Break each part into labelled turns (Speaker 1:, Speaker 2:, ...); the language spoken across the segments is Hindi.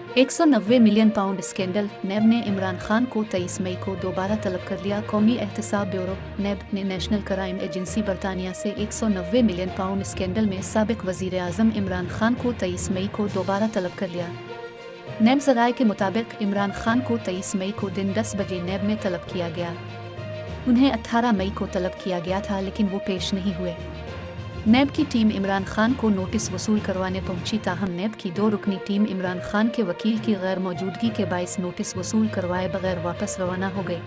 Speaker 1: 190 मिलियन पाउंड स्कैंडल। नेब ने इमरान खान को 23 मई को दोबारा तलब कर लिया। कौमी एहतसाब ब्यूरो नेब ने नेशनल क्राइम एजेंसी बरतानिया से 190 मिलियन पाउंड स्कैंडल में साबिक वजीर आजम इमरान खान को 23 मई को दोबारा तलब कर लिया। नेब ज़राए के मुताबिक इमरान खान को 23 मई को दिन 10 बजे नेब में तलब किया गया। उन्हें 18 मई को तलब किया गया था, लेकिन वो पेश नहीं हुए। नेब की टीम इमरान खान को नोटिस वसूल करवाने पहुंची, ताहम नेब की 2 रुकनी टीम इमरान खान के वकील की गैर मौजूदगी के बाइस नोटिस वसूल करवाए बगैर वापस रवाना हो गई।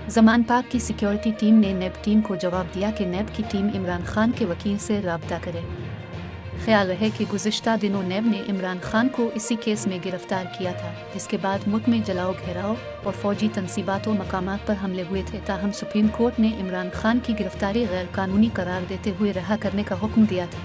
Speaker 1: ज़मान पाक की सिक्योरिटी टीम ने नेब टीम को जवाब दिया कि नेब की टीम इमरान खान के वकील से राब्ता करे। ख्याल रहे कि गुज़िश्ता दिनों नेब ने इमरान खान को इसी केस में गिरफ्तार किया था, जिसके बाद मुल्क में जलाओ, घेराव और फौजी तनसीबात व मकामात पर हमले हुए थे। ताहम सुप्रीम कोर्ट ने इमरान खान की गिरफ्तारी गैर कानूनी करार देते हुए रहा करने का हुक्म दिया था।